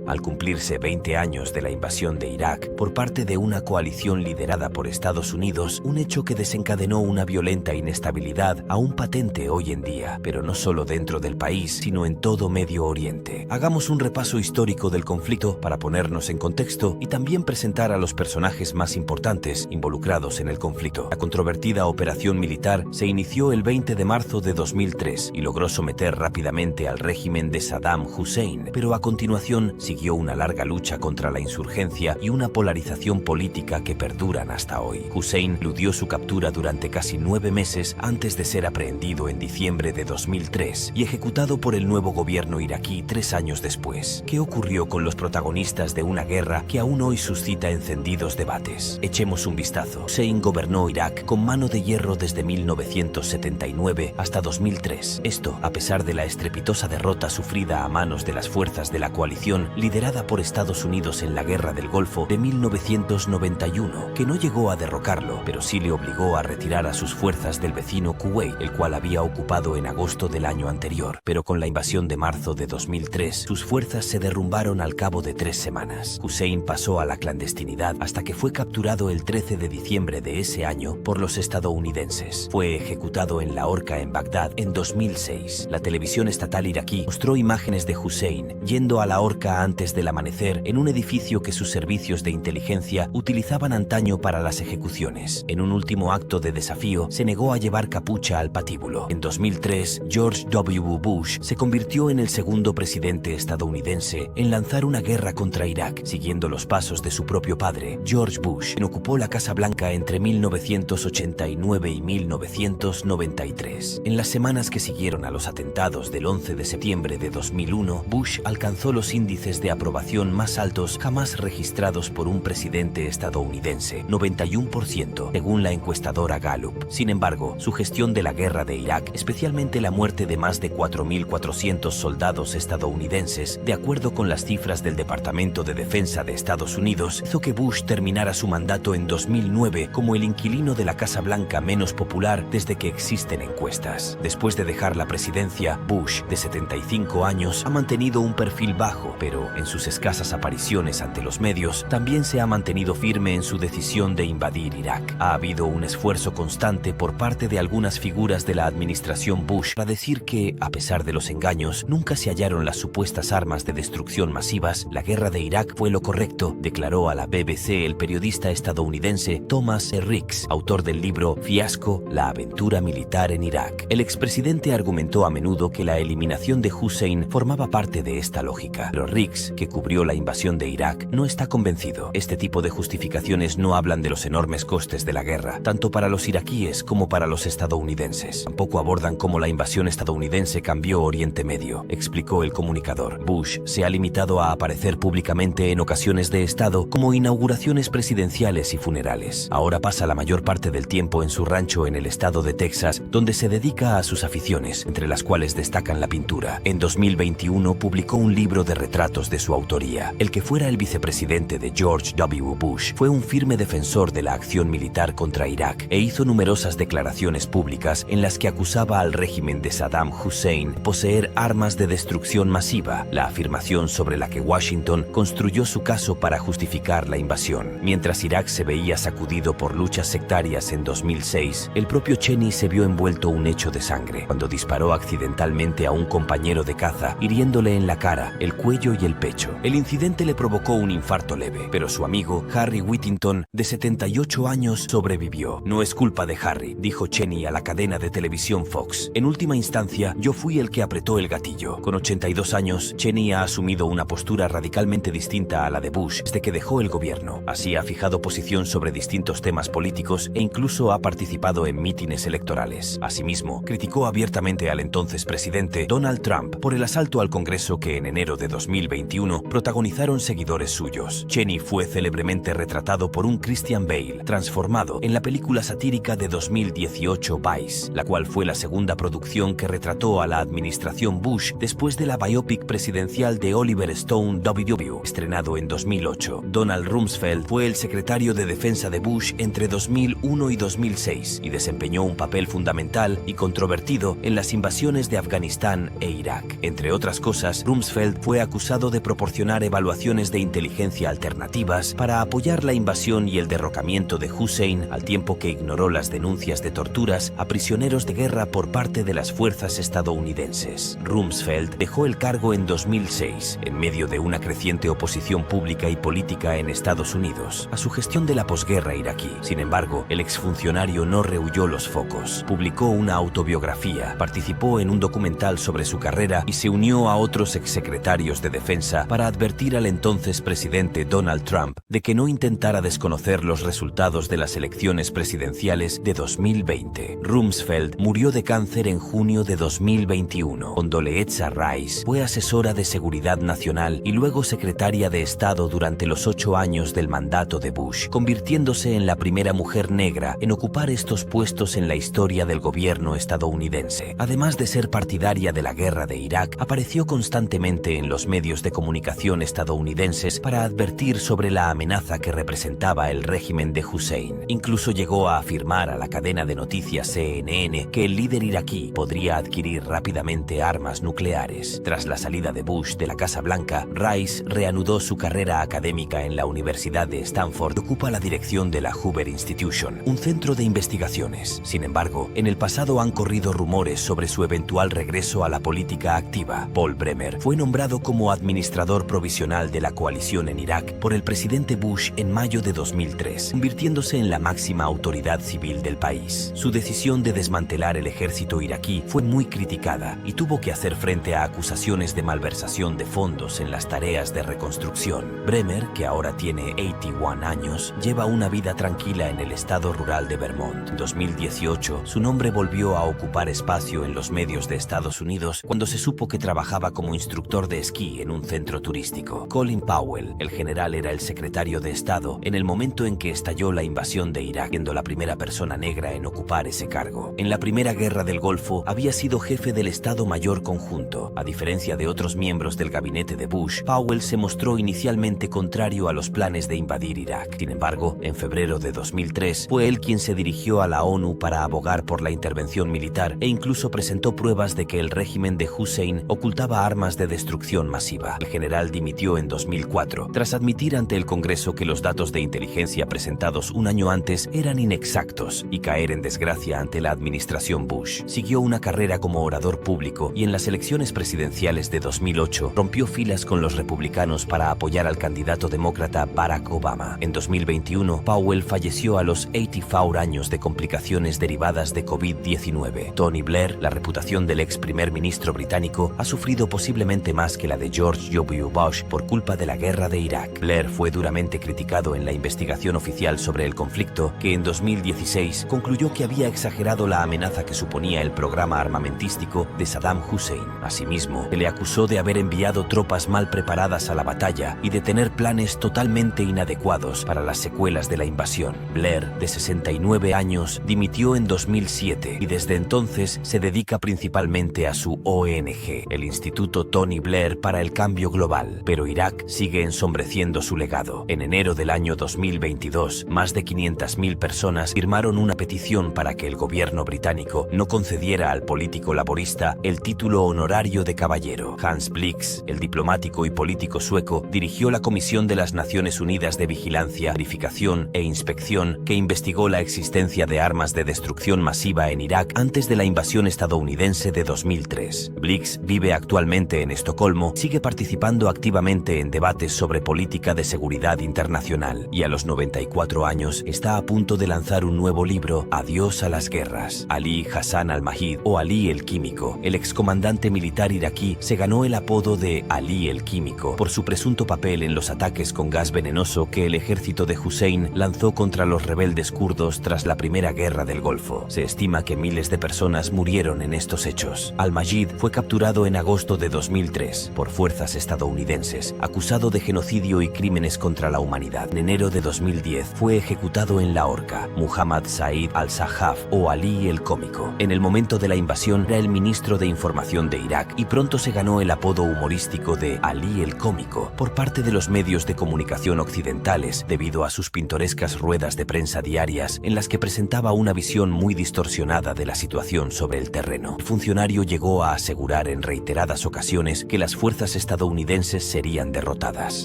Al cumplirse 20 años de la invasión de Irak por parte de una coalición liderada por Estados Unidos, un hecho que desencadenó una violenta inestabilidad aún patente hoy en día, pero no solo dentro del país, sino en todo Medio Oriente. Hagamos un repaso histórico del conflicto para ponernos en contexto y también presentar a los personajes más importantes involucrados en el conflicto. La controvertida operación militar se inició el 20 de marzo de 2003 y logró someter rápidamente al régimen de Saddam Hussein, pero a continuación siguió una larga lucha contra la insurgencia y una polarización política que perduran hasta hoy. Hussein eludió su captura durante casi 9 meses antes de ser aprehendido en diciembre de 2003 y ejecutado por el nuevo gobierno iraquí 3 años después. ¿Qué ocurrió con los protagonistas de una guerra que aún hoy suscita encendidos debates? Echemos un vistazo. Hussein gobernó Irak con mano de hierro desde 1979 hasta 2003. Esto, a pesar de la estrepitosa derrota sufrida a manos de las fuerzas de la coalición liderada por Estados Unidos en la Guerra del Golfo de 1991, que no llegó a derrocarlo, pero sí le obligó a retirar a sus fuerzas del vecino Kuwait, el cual había ocupado en agosto del año anterior. Pero con la invasión de marzo de 2003, sus fuerzas se derrumbaron al cabo de 3 semanas. Hussein pasó a la clandestinidad hasta que fue capturado el 13 de diciembre de ese año por los estadounidenses. Fue ejecutado en la horca en Bagdad en 2006. La televisión estatal iraquí mostró imágenes de Hussein yendo a la horca antes del amanecer en un edificio que sus servicios de inteligencia utilizaban antaño para las ejecuciones. En un último acto de desafío, se negó a llevar capucha al patíbulo. En 2003, George W. Bush se convirtió en el segundo presidente estadounidense en lanzar una guerra contra Irak, siguiendo los pasos de su propio padre, George Bush, quien ocupó la Casa Blanca entre 1989 y 1993. En las semanas que siguieron a los atentados del 11 de septiembre de 2001, Bush alcanzó los índices de aprobación más altos jamás registrados por un presidente estadounidense, 91%, según la encuestadora Gallup. Sin embargo, su gestión de la guerra de Irak, especialmente la muerte de más de 4.400 soldados estadounidenses, de acuerdo con las cifras del Departamento de Defensa de Estados Unidos, hizo que Bush terminara su mandato en 2009 como el inquilino de la Casa Blanca menos popular desde que existen encuestas. Después de dejar la presidencia, Bush, de 75 años, ha mantenido un perfil bajo, pero en sus escasas apariciones ante los medios, también se ha mantenido firme en su decisión de invadir Irak. Ha habido un esfuerzo constante por parte de algunas figuras de la administración Bush para decir que, a pesar de los engaños, nunca se hallaron las supuestas armas de destrucción masivas. La guerra de Irak fue lo correcto, declaró a la BBC el periodista estadounidense Thomas Ricks, autor del libro Fiasco, la aventura militar en Irak. El expresidente argumentó a menudo que la eliminación de Hussein formaba parte de esta lógica, pero Ricks, que cubrió la invasión de Irak, no está convencido. Este tipo de justificaciones no hablan de los enormes costes de la guerra, tanto para los iraquíes como para los estadounidenses. Tampoco abordan cómo la invasión estadounidense cambió Oriente Medio, explicó el comunicador. Bush se ha limitado a aparecer públicamente en ocasiones de Estado como inauguraciones presidenciales y funerales. Ahora pasa la mayor parte del tiempo en su rancho en el estado de Texas, donde se dedica a sus aficiones, entre las cuales destacan la pintura. En 2021 publicó un libro de retratos de su autoría. El que fuera el vicepresidente de George W. Bush fue un firme defensor de la acción militar contra Irak e hizo numerosas declaraciones públicas en las que acusaba al régimen de Saddam Hussein de poseer armas de destrucción masiva, la afirmación sobre la que Washington construyó su caso para justificar la invasión. Mientras Irak se veía sacudido por luchas sectarias en 2006, el propio Cheney se vio envuelto un hecho de sangre cuando disparó accidentalmente a un compañero de caza, hiriéndole en la cara, el cuello y el pecho. El incidente le provocó un infarto leve, pero su amigo Harry Whittington, de 78 años, sobrevivió. No es culpa de Harry, dijo Cheney a la cadena de televisión Fox. En última instancia, yo fui el que apretó el gatillo. Con 82 años, Cheney ha asumido una postura radicalmente distinta a la de Bush desde que dejó el gobierno. Así ha fijado posición sobre distintos temas políticos e incluso ha participado en mítines electorales. Asimismo, criticó abiertamente al entonces presidente Donald Trump por el asalto al Congreso que en enero de 2021 protagonizaron seguidores suyos. Cheney fue célebremente retratado por un Christian Bale, transformado en la película satírica de 2018 Vice, la cual fue la segunda producción que retrató a la administración Bush después de la biopic presidencial de Oliver Stone W, estrenado en 2008. Donald Rumsfeld fue el secretario de Defensa de Bush entre 2001 y 2006 y desempeñó un papel fundamental y controvertido en las invasiones de Afganistán e Irak. Entre otras cosas, Rumsfeld fue acusado de de proporcionar evaluaciones de inteligencia alternativas para apoyar la invasión y el derrocamiento de Hussein, al tiempo que ignoró las denuncias de torturas a prisioneros de guerra por parte de las fuerzas estadounidenses. Rumsfeld dejó el cargo en 2006, en medio de una creciente oposición pública y política en Estados Unidos a su gestión de la posguerra iraquí. Sin embargo, el exfuncionario no rehuyó los focos. Publicó una autobiografía, participó en un documental sobre su carrera y se unió a otros exsecretarios de defensa para advertir al entonces presidente Donald Trump de que no intentara desconocer los resultados de las elecciones presidenciales de 2020. Rumsfeld murió de cáncer en junio de 2021. Condoleezza Rice fue asesora de seguridad nacional y luego secretaria de Estado durante los 8 años del mandato de Bush, convirtiéndose en la primera mujer negra en ocupar estos puestos en la historia del gobierno estadounidense. Además de ser partidaria de la guerra de Irak, apareció constantemente en los medios de comunicación estadounidenses para advertir sobre la amenaza que representaba el régimen de Hussein. Incluso llegó a afirmar a la cadena de noticias CNN que el líder iraquí podría adquirir rápidamente armas nucleares. Tras la salida de Bush de la Casa Blanca, Rice reanudó su carrera académica en la Universidad de Stanford y ocupa la dirección de la Hoover Institution, un centro de investigaciones. Sin embargo, en el pasado han corrido rumores sobre su eventual regreso a la política activa. Paul Bremer fue nombrado como administrador provisional de la coalición en Irak por el presidente Bush en mayo de 2003, convirtiéndose en la máxima autoridad civil del país. Su decisión de desmantelar el ejército iraquí fue muy criticada y tuvo que hacer frente a acusaciones de malversación de fondos en las tareas de reconstrucción. Bremer, que ahora tiene 81 años, lleva una vida tranquila en el estado rural de Vermont. En 2018, su nombre volvió a ocupar espacio en los medios de Estados Unidos cuando se supo que trabajaba como instructor de esquí en un centro turístico. Colin Powell, el general, era el secretario de Estado en el momento en que estalló la invasión de Irak, siendo la primera persona negra en ocupar ese cargo. En la Primera Guerra del Golfo había sido jefe del Estado Mayor Conjunto. A diferencia de otros miembros del gabinete de Bush, Powell se mostró inicialmente contrario a los planes de invadir Irak. Sin embargo, en febrero de 2003, fue él quien se dirigió a la ONU para abogar por la intervención militar e incluso presentó pruebas de que el régimen de Hussein ocultaba armas de destrucción masiva. El general dimitió en 2004, tras admitir ante el Congreso que los datos de inteligencia presentados un año antes eran inexactos y caer en desgracia ante la administración Bush. Siguió una carrera como orador público y en las elecciones presidenciales de 2008 rompió filas con los republicanos para apoyar al candidato demócrata Barack Obama. En 2021, Powell falleció a los 84 años de complicaciones derivadas de COVID-19. Tony Blair, la reputación del ex primer ministro británico, ha sufrido posiblemente más que la de George W. Bush por culpa de la guerra de Irak. Blair fue duramente criticado en la investigación oficial sobre el conflicto, que en 2016 concluyó que había exagerado la amenaza que suponía el programa armamentístico de Saddam Hussein. Asimismo, se le acusó de haber enviado tropas mal preparadas a la batalla y de tener planes totalmente inadecuados para las secuelas de la invasión. Blair, de 69 años, dimitió en 2007 y desde entonces se dedica principalmente a su ONG, el Instituto Tony Blair para el Cambio Global. Pero Irak sigue ensombreciendo su legado. En enero del año 2022, más de 500.000 personas firmaron una petición para que el gobierno británico no concediera al político laborista el título honorario de caballero. Hans Blix, el diplomático y político sueco, dirigió la Comisión de las Naciones Unidas de Vigilancia, Verificación e Inspección que investigó la existencia de armas de destrucción masiva en Irak antes de la invasión estadounidense de 2003. Blix vive actualmente en Estocolmo, sigue participando activamente en debates sobre política de seguridad internacional y a los 94 años está a punto de lanzar un nuevo libro, Adiós a las guerras. Ali Hassan al-Mahid, o Ali el Químico, el excomandante militar iraquí, se ganó el apodo de Ali el Químico por su presunto papel en los ataques con gas venenoso que el ejército de Hussein lanzó contra los rebeldes kurdos tras la Primera Guerra del Golfo. Se estima que miles de personas murieron en estos hechos. Al-Majid fue capturado en agosto de 2003 por fuerzas estadounidenses, acusado de genocidio y crímenes contra la humanidad. En enero de 2010 fue ejecutado en la horca. Muhammad Said al-Sahaf, o Ali el Cómico, en el momento de la invasión era el ministro de Información de Irak y pronto se ganó el apodo humorístico de Ali el Cómico por parte de los medios de comunicación occidentales debido a sus pintorescas ruedas de prensa diarias en las que presentaba una visión muy distorsionada de la situación sobre el terreno. El funcionario llegó a asegurar en reiteradas ocasiones que las fuerzas estadounidenses estadounidenses serían derrotadas.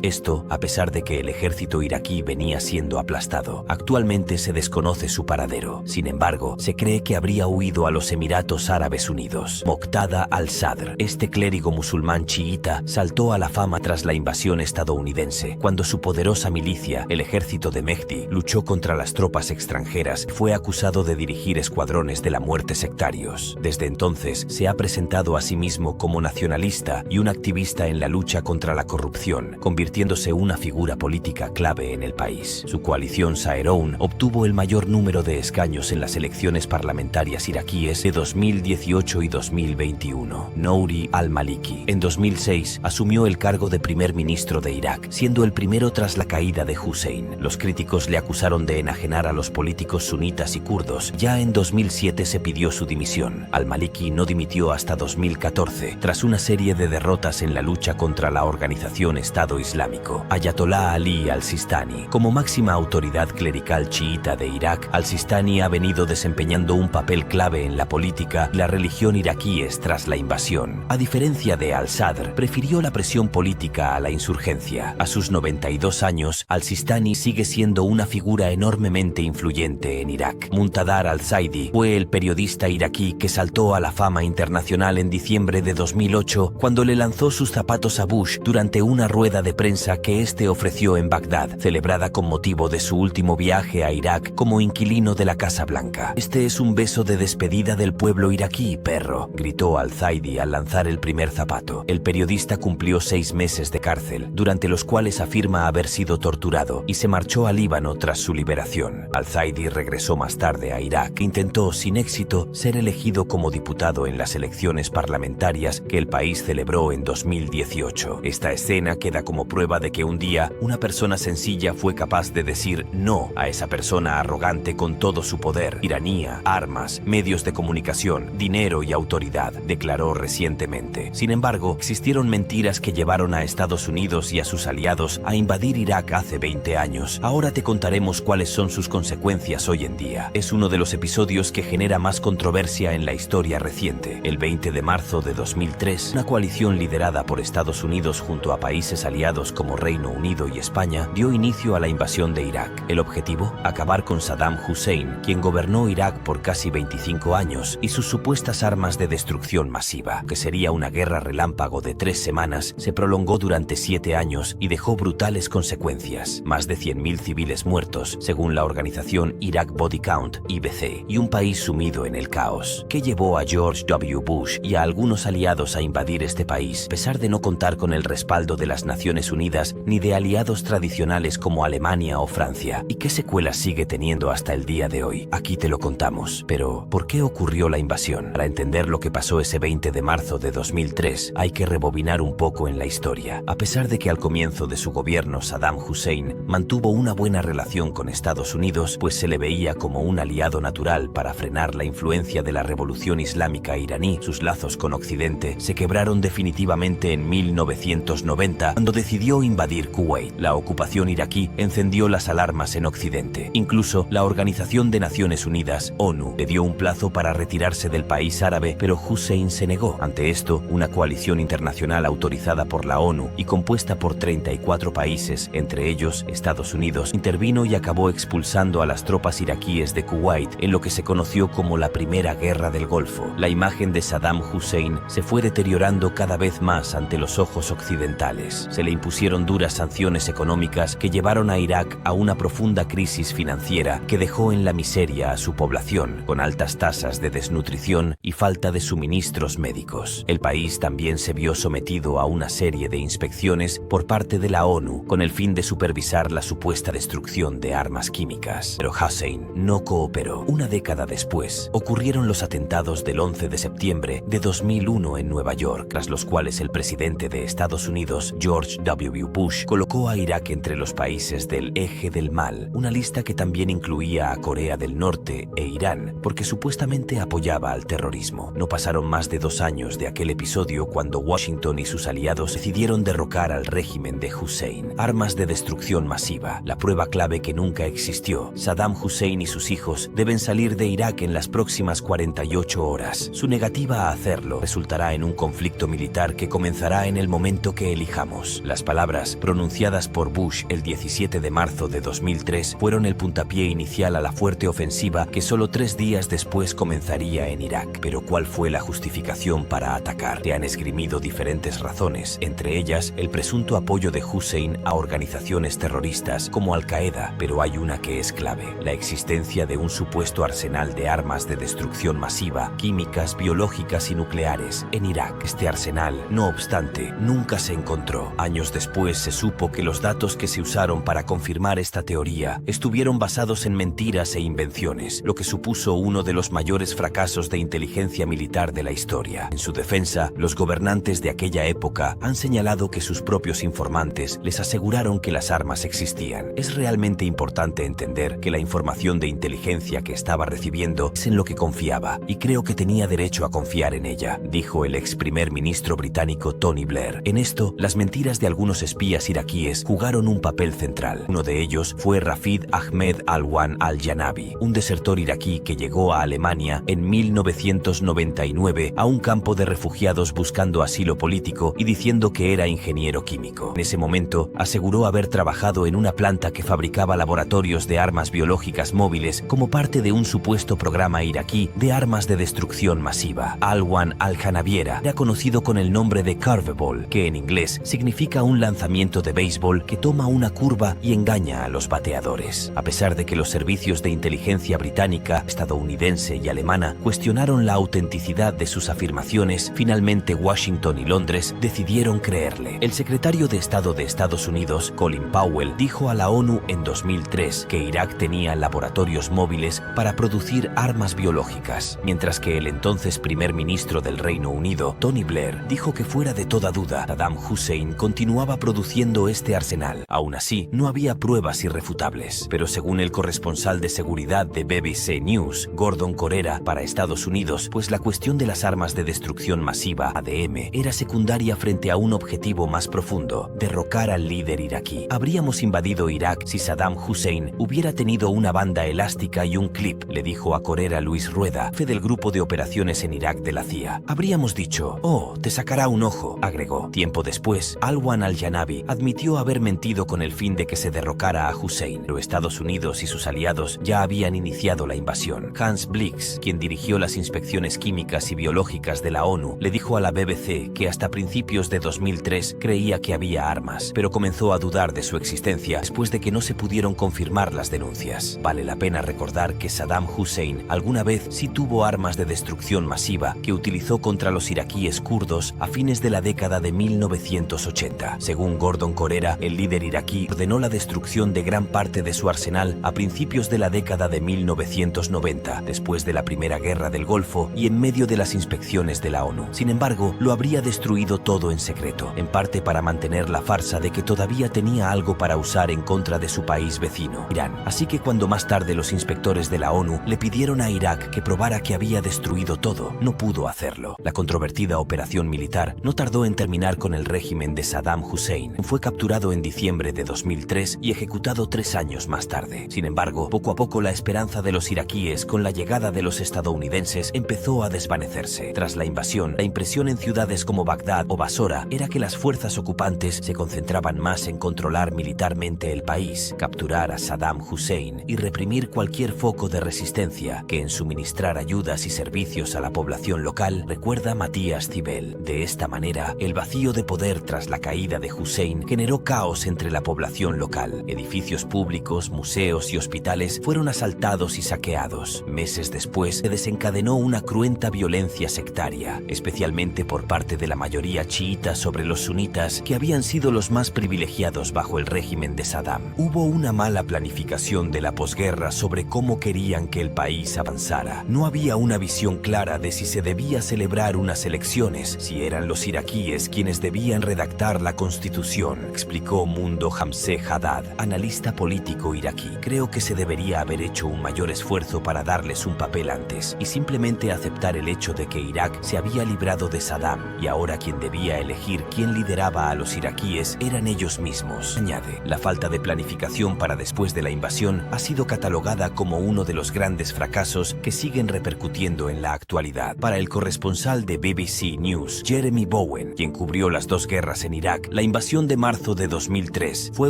Esto, a pesar de que el ejército iraquí venía siendo aplastado. Actualmente se desconoce su paradero. Sin embargo, se cree que habría huido a los Emiratos Árabes Unidos. Moqtada al-Sadr, este clérigo musulmán chiita, saltó a la fama tras la invasión estadounidense, cuando su poderosa milicia, el ejército de Mehdi, luchó contra las tropas extranjeras. Fue acusado de dirigir escuadrones de la muerte sectarios. Desde entonces, se ha presentado a sí mismo como nacionalista y un activista en la lucha contra la corrupción, convirtiéndose una figura política clave en el país. Su coalición Saeroun obtuvo el mayor número de escaños en las elecciones parlamentarias iraquíes de 2018 y 2021. Nouri al-Maliki, en 2006, asumió el cargo de primer ministro de Irak, siendo el primero tras la caída de Hussein. Los críticos le acusaron de enajenar a los políticos sunitas y kurdos. Ya en 2007 se pidió su dimisión. Al-Maliki no dimitió hasta 2014, tras una serie de derrotas en la lucha contra la organización Estado Islámico. Ayatollah Ali al-Sistani, como máxima autoridad clerical chiita de Irak, al-Sistani ha venido desempeñando un papel clave en la política y la religión iraquíes tras la invasión. A diferencia de al-Sadr, prefirió la presión política a la insurgencia. A sus 92 años, al-Sistani sigue siendo una figura enormemente influyente en Irak. Muntadar al-Zaidi fue el periodista iraquí que saltó a la fama internacional en diciembre de 2008 cuando le lanzó sus zapatos a Bush durante una rueda de prensa que este ofreció en Bagdad, celebrada con motivo de su último viaje a Irak como inquilino de la Casa Blanca. Este es un beso de despedida del pueblo iraquí, perro, gritó al-Zaidi al lanzar el primer zapato. El periodista cumplió 6 meses de cárcel, durante los cuales afirma haber sido torturado, y se marchó a Líbano tras su liberación. Al-Zaidi regresó más tarde a Irak. Intentó, sin éxito, ser elegido como diputado en las elecciones parlamentarias que el país celebró en 2018. Esta escena queda como prueba de que un día una persona sencilla fue capaz de decir no a esa persona arrogante con todo su poder, tiranía, armas, medios de comunicación, dinero y autoridad, declaró recientemente. Sin embargo, existieron mentiras que llevaron a Estados Unidos y a sus aliados a invadir Irak hace 20 años. Ahora te contaremos cuáles son sus consecuencias hoy en día. Es uno de los episodios que genera más controversia en la historia reciente. El 20 de marzo de 2003, una coalición liderada por Estados Unidos junto a países aliados como Reino Unido y España dio inicio a la invasión de Irak. El objetivo, acabar con Saddam Hussein, quien gobernó Irak por casi 25 años, y sus supuestas armas de destrucción masiva. Que sería una guerra relámpago de 3 semanas, se prolongó durante 7 años y dejó brutales consecuencias. Más de 100.000 civiles muertos, según la organización Iraq Body Count, IBC, y un país sumido en el caos, que llevó a George W. Bush y a algunos aliados a invadir este país, a pesar de no contar con el respaldo de las Naciones Unidas ni de aliados tradicionales como Alemania o Francia. ¿Y qué secuelas sigue teniendo hasta el día de hoy? Aquí te lo contamos. Pero, ¿por qué ocurrió la invasión? Para entender lo que pasó ese 20 de marzo de 2003, hay que rebobinar un poco en la historia. A pesar de que al comienzo de su gobierno Saddam Hussein mantuvo una buena relación con Estados Unidos, pues se le veía como un aliado natural para frenar la influencia de la revolución islámica iraní, sus lazos con Occidente se quebraron definitivamente en 1990 cuando decidió invadir Kuwait. La ocupación iraquí encendió las alarmas en Occidente. Incluso la Organización de Naciones Unidas, ONU, le dio un plazo para retirarse del país árabe, pero Hussein se negó. Ante esto, una coalición internacional autorizada por la ONU y compuesta por 34 países, entre ellos Estados Unidos, intervino y acabó expulsando a las tropas iraquíes de Kuwait en lo que se conoció como la Primera Guerra del Golfo. La imagen de Saddam Hussein se fue deteriorando cada vez más ante los ojos occidentales. Se le impusieron duras sanciones económicas que llevaron a Irak a una profunda crisis financiera que dejó en la miseria a su población, con altas tasas de desnutrición y falta de suministros médicos. El país también se vio sometido a una serie de inspecciones por parte de la ONU con el fin de supervisar la supuesta destrucción de armas químicas. Pero Hussein no cooperó. Una década después, ocurrieron los atentados del 11 de septiembre de 2001 en Nueva York, tras los cuales el presidente de Estados Unidos, George W. Bush, colocó a Irak entre los países del Eje del Mal, una lista que también incluía a Corea del Norte e Irán, porque supuestamente apoyaba al terrorismo. No pasaron más de 2 años de aquel episodio cuando Washington y sus aliados decidieron derrocar al régimen de Hussein. Armas de destrucción masiva, la prueba clave que nunca existió. Saddam Hussein y sus hijos deben salir de Irak en las próximas 48 horas. Su negativa a hacerlo resultará en un conflicto militar que comenzará en en el momento que elijamos. Las palabras pronunciadas por Bush el 17 de marzo de 2003 fueron el puntapié inicial a la fuerte ofensiva que solo 3 días después comenzaría en Irak. Pero ¿cuál fue la justificación para atacar? Se han esgrimido diferentes razones, entre ellas el presunto apoyo de Hussein a organizaciones terroristas como Al-Qaeda, pero hay una que es clave: la existencia de un supuesto arsenal de armas de destrucción masiva, químicas, biológicas y nucleares en Irak. Este arsenal, no obstante, nunca se encontró. Años después se supo que los datos que se usaron para confirmar esta teoría estuvieron basados en mentiras e invenciones, lo que supuso uno de los mayores fracasos de inteligencia militar de la historia. En su defensa, los gobernantes de aquella época han señalado que sus propios informantes les aseguraron que las armas existían. Es realmente importante entender que la información de inteligencia que estaba recibiendo es en lo que confiaba, y creo que tenía derecho a confiar en ella, dijo el ex primer ministro británico Tony Blair. En esto, las mentiras de algunos espías iraquíes jugaron un papel central. Uno de ellos fue Rafid Ahmed Alwan al-Janabi, un desertor iraquí que llegó a Alemania en 1999 a un campo de refugiados buscando asilo político y diciendo que era ingeniero químico. En ese momento, aseguró haber trabajado en una planta que fabricaba laboratorios de armas biológicas móviles como parte de un supuesto programa iraquí de armas de destrucción masiva. Alwan al-Janabi era conocido con el nombre de curveball, que en inglés significa un lanzamiento de béisbol que toma una curva y engaña a los bateadores. A pesar de que los servicios de inteligencia británica, estadounidense y alemana cuestionaron la autenticidad de sus afirmaciones, finalmente Washington y Londres decidieron creerle. El secretario de Estado de Estados Unidos, Colin Powell, dijo a la ONU en 2003 que Irak tenía laboratorios móviles para producir armas biológicas, mientras que el entonces primer ministro del Reino Unido, Tony Blair, dijo que fuera de toda duda, Saddam Hussein continuaba produciendo este arsenal. Aún así, no había pruebas irrefutables. Pero según el corresponsal de seguridad de BBC News, Gordon Corera, para Estados Unidos, pues la cuestión de las armas de destrucción masiva, ADM, era secundaria frente a un objetivo más profundo: derrocar al líder iraquí. Habríamos invadido Irak si Saddam Hussein hubiera tenido una banda elástica y un clip, le dijo a Corera Luis Rueda, jefe del grupo de operaciones en Irak de la CIA. Habríamos dicho: oh, te sacará un ojo, agregó. Tiempo después, Alwan al-Janabi admitió haber mentido con el fin de que se derrocara a Hussein, pero Estados Unidos y sus aliados ya habían iniciado la invasión. Hans Blix, quien dirigió las inspecciones químicas y biológicas de la ONU, le dijo a la BBC que hasta principios de 2003 creía que había armas, pero comenzó a dudar de su existencia después de que no se pudieron confirmar las denuncias. Vale la pena recordar que Saddam Hussein alguna vez sí tuvo armas de destrucción masiva que utilizó contra los iraquíes kurdos a fines de la década de 1980. Según Gordon Corera, el líder iraquí ordenó la destrucción de gran parte de su arsenal a principios de la década de 1990, después de la Primera Guerra del Golfo y en medio de las inspecciones de la ONU. Sin embargo, lo habría destruido todo en secreto, en parte para mantener la farsa de que todavía tenía algo para usar en contra de su país vecino, Irán. Así que cuando más tarde los inspectores de la ONU le pidieron a Irak que probara que había destruido todo, no pudo hacerlo. La controvertida operación militar no tardó en terminar con el régimen de Saddam Hussein. Fue capturado en diciembre de 2003 y ejecutado 3 años más tarde. Sin embargo, poco a poco la esperanza de los iraquíes con la llegada de los estadounidenses empezó a desvanecerse. Tras la invasión, la impresión en ciudades como Bagdad o Basora era que las fuerzas ocupantes se concentraban más en controlar militarmente el país, capturar a Saddam Hussein y reprimir cualquier foco de resistencia que en suministrar ayudas y servicios a la población local, recuerda Matías Cibel. De esta manera, el vacío de poder tras la caída de Hussein generó caos entre la población local. Edificios públicos, museos y hospitales fueron asaltados y saqueados. Meses después, se desencadenó una cruenta violencia sectaria, especialmente por parte de la mayoría chiita sobre los sunitas, que habían sido los más privilegiados bajo el régimen de Saddam. Hubo una mala planificación de la posguerra sobre cómo querían que el país avanzara. No había una visión clara de si se debía celebrar unas elecciones, si eran los iraquíes quienes debían redactar la constitución, explicó Mundo Hamse Haddad, analista político iraquí. Creo que se debería haber hecho un mayor esfuerzo para darles un papel antes y simplemente aceptar el hecho de que Irak se había librado de Saddam y ahora quien debía elegir quién lideraba a los iraquíes eran ellos mismos. Añade, la falta de planificación para después de la invasión ha sido catalogada como uno de los grandes fracasos que siguen repercutiendo en la actualidad. Para el corresponsal de BBC News, Jeremy Bowen, Hussein, quien cubrió las dos guerras en Irak. La invasión de marzo de 2003 fue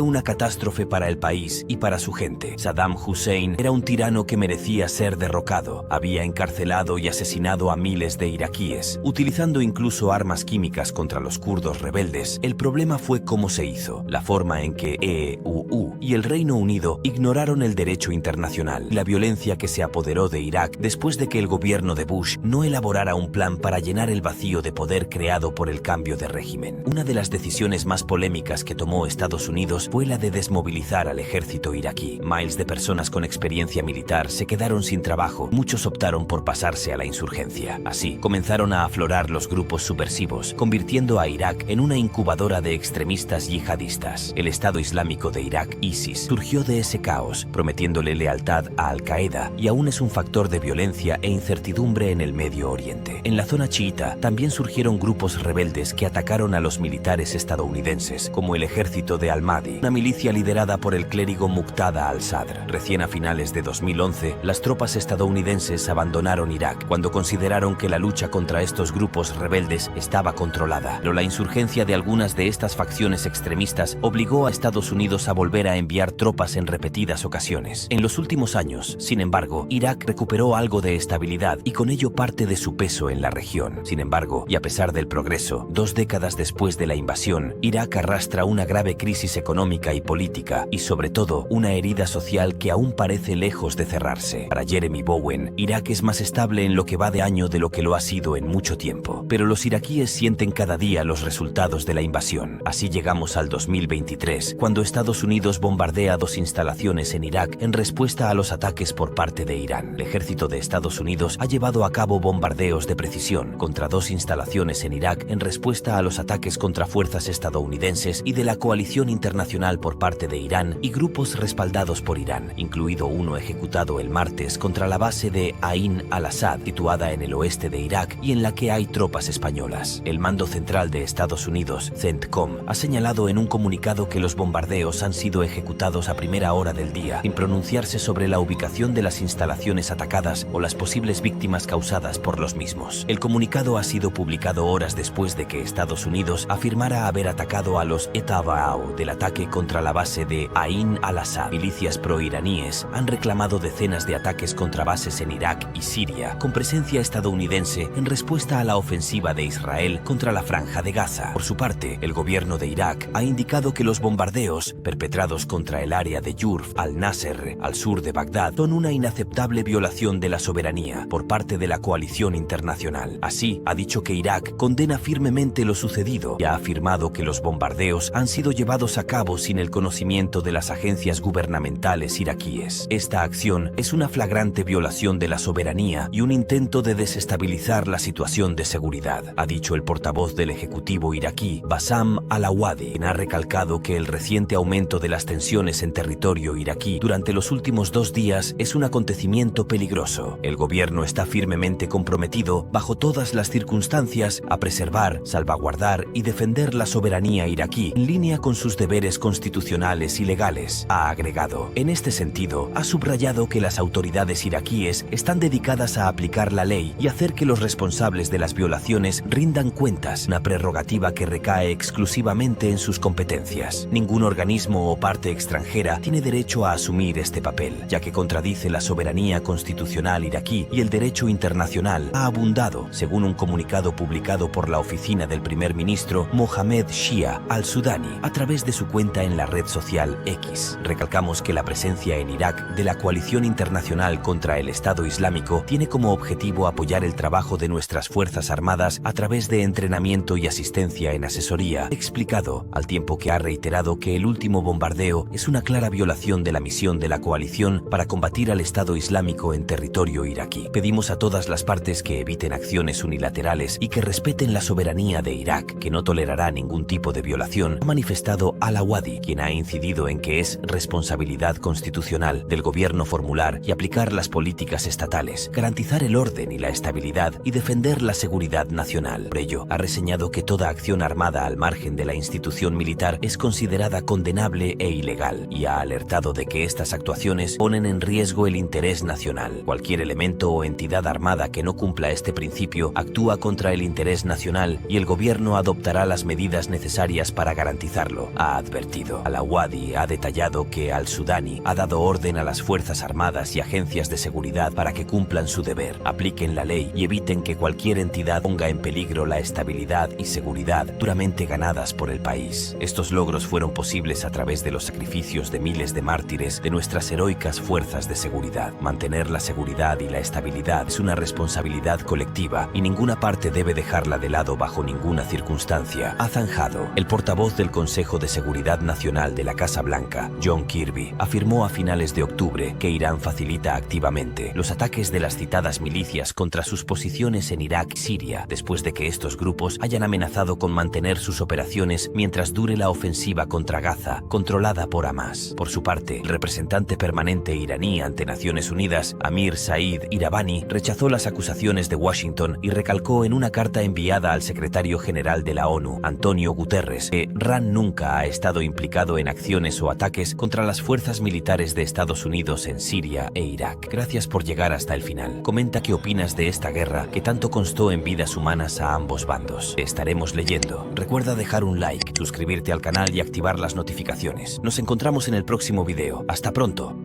una catástrofe para el país y para su gente. Saddam Hussein era un tirano que merecía ser derrocado. Había encarcelado y asesinado a miles de iraquíes, utilizando incluso armas químicas contra los kurdos rebeldes. El problema fue cómo se hizo, la forma en que EU y el Reino Unido ignoraron el derecho internacional y la violencia que se apoderó de Irak después de que el gobierno de Bush no elaborara un plan para llenar el vacío de poder creado por el cambio de régimen. Una de las decisiones más polémicas que tomó Estados Unidos fue la de desmovilizar al ejército iraquí. Miles de personas con experiencia militar se quedaron sin trabajo. Muchos optaron por pasarse a la insurgencia. Así, comenzaron a aflorar los grupos subversivos, convirtiendo a Irak en una incubadora de extremistas yihadistas. El Estado Islámico de Irak, ISIS, surgió de ese caos, prometiéndole lealtad a Al-Qaeda, y aún es un factor de violencia e incertidumbre en el Medio Oriente. En la zona chiita también surgieron grupos rebeldes que atacaron a los militares estadounidenses, como el ejército de Al-Mahdi, una milicia liderada por el clérigo Muqtada al-Sadr. Recién a finales de 2011, las tropas estadounidenses abandonaron Irak cuando consideraron que la lucha contra estos grupos rebeldes estaba controlada. Pero la insurgencia de algunas de estas facciones extremistas obligó a Estados Unidos a volver a enviar tropas en repetidas ocasiones. En los últimos años, sin embargo, Irak recuperó algo de estabilidad y con ello parte de su peso en la región. Sin embargo, y a pesar del progreso, 2 décadas después de la invasión, Irak arrastra una grave crisis económica y política y, sobre todo, una herida social que aún parece lejos de cerrarse. Para Jeremy Bowen, Irak es más estable en lo que va de año de lo que lo ha sido en mucho tiempo. Pero los iraquíes sienten cada día los resultados de la invasión. Así llegamos al 2023, cuando Estados Unidos bombardea 2 instalaciones en Irak en respuesta a los ataques por parte de Irán. El ejército de Estados Unidos ha llevado a cabo bombardeos de precisión contra 2 instalaciones en Irak en respuesta a los ataques contra fuerzas estadounidenses y de la coalición internacional por parte de Irán y grupos respaldados por Irán, incluido uno ejecutado el martes contra la base de Ain al-Assad, situada en el oeste de Irak y en la que hay tropas españolas. El Mando Central de Estados Unidos, CENTCOM, ha señalado en un comunicado que los bombardeos han sido ejecutados a primera hora del día, sin pronunciarse sobre la ubicación de las instalaciones atacadas o las posibles víctimas causadas por los mismos. El comunicado ha sido publicado horas después de que Estados Unidos afirmara haber atacado a los Etabao del ataque contra la base de Ain al-Assad. Milicias proiraníes han reclamado decenas de ataques contra bases en Irak y Siria, con presencia estadounidense en respuesta a la ofensiva de Israel contra la Franja de Gaza. Por su parte, el gobierno de Irak ha indicado que los bombardeos perpetrados contra el área de Yurf al-Nasser, al sur de Bagdad, son una inaceptable violación de la soberanía por parte de la coalición internacional. Así, ha dicho que Irak condena firmemente lo sucedido y ha afirmado que los bombardeos han sido llevados a cabo sin el conocimiento de las agencias gubernamentales iraquíes. Esta acción es una flagrante violación de la soberanía y un intento de desestabilizar la situación de seguridad, ha dicho el portavoz del Ejecutivo iraquí, Bassam al-Awadi, quien ha recalcado que el reciente aumento de las tensiones en territorio iraquí durante los últimos 2 días es un acontecimiento peligroso. El gobierno está firmemente comprometido, bajo todas las circunstancias, a preservar, salvaguardar y defender la soberanía iraquí en línea con sus deberes constitucionales y legales, ha agregado. En este sentido, ha subrayado que las autoridades iraquíes están dedicadas a aplicar la ley y hacer que los responsables de las violaciones rindan cuentas, una prerrogativa que recae exclusivamente en sus competencias. Ningún organismo o parte extranjera tiene derecho a asumir este papel, ya que contradice la soberanía constitucional iraquí y el derecho internacional, ha abundado, según un comunicado publicado por la oficina del primer ministro Mohamed Shia al-Sudani a través de su cuenta en la red social X. Recalcamos que la presencia en Irak de la coalición internacional contra el Estado Islámico tiene como objetivo apoyar el trabajo de nuestras Fuerzas Armadas a través de entrenamiento y asistencia en asesoría, explicado, al tiempo que ha reiterado que el último bombardeo es una clara violación de la misión de la coalición para combatir al Estado Islámico en territorio iraquí. Pedimos a todas las partes que eviten acciones unilaterales y que respeten la soberanía de Irak, que no tolerará ningún tipo de violación, ha manifestado al-Awadi, quien ha incidido en que es responsabilidad constitucional del gobierno formular y aplicar las políticas estatales, garantizar el orden y la estabilidad y defender la seguridad nacional. Por ello, ha reseñado que toda acción armada al margen de la institución militar es considerada condenable e ilegal y ha alertado de que estas actuaciones ponen en riesgo el interés nacional. Cualquier elemento o entidad armada que no cumpla este principio actúa contra el interés nacional y y el gobierno adoptará las medidas necesarias para garantizarlo, ha advertido. Al-Awadi ha detallado que al-Sudani ha dado orden a las Fuerzas Armadas y agencias de seguridad para que cumplan su deber, apliquen la ley y eviten que cualquier entidad ponga en peligro la estabilidad y seguridad duramente ganadas por el país. Estos logros fueron posibles a través de los sacrificios de miles de mártires de nuestras heroicas fuerzas de seguridad. Mantener la seguridad y la estabilidad es una responsabilidad colectiva y ninguna parte debe dejarla de lado bajo ninguna circunstancia, ha zanjado. El portavoz del Consejo de Seguridad Nacional de la Casa Blanca, John Kirby, afirmó a finales de octubre que Irán facilita activamente los ataques de las citadas milicias contra sus posiciones en Irak y Siria, después de que estos grupos hayan amenazado con mantener sus operaciones mientras dure la ofensiva contra Gaza, controlada por Hamas. Por su parte, el representante permanente iraní ante Naciones Unidas, Amir Said Iravani, rechazó las acusaciones de Washington y recalcó en una carta enviada al secretario general de la ONU, Antonio Guterres, que RAN nunca ha estado implicado en acciones o ataques contra las fuerzas militares de Estados Unidos en Siria e Irak. Gracias por llegar hasta el final. Comenta qué opinas de esta guerra que tanto costó en vidas humanas a ambos bandos. Te estaremos leyendo. Recuerda dejar un like, suscribirte al canal y activar las notificaciones. Nos encontramos en el próximo video. Hasta pronto.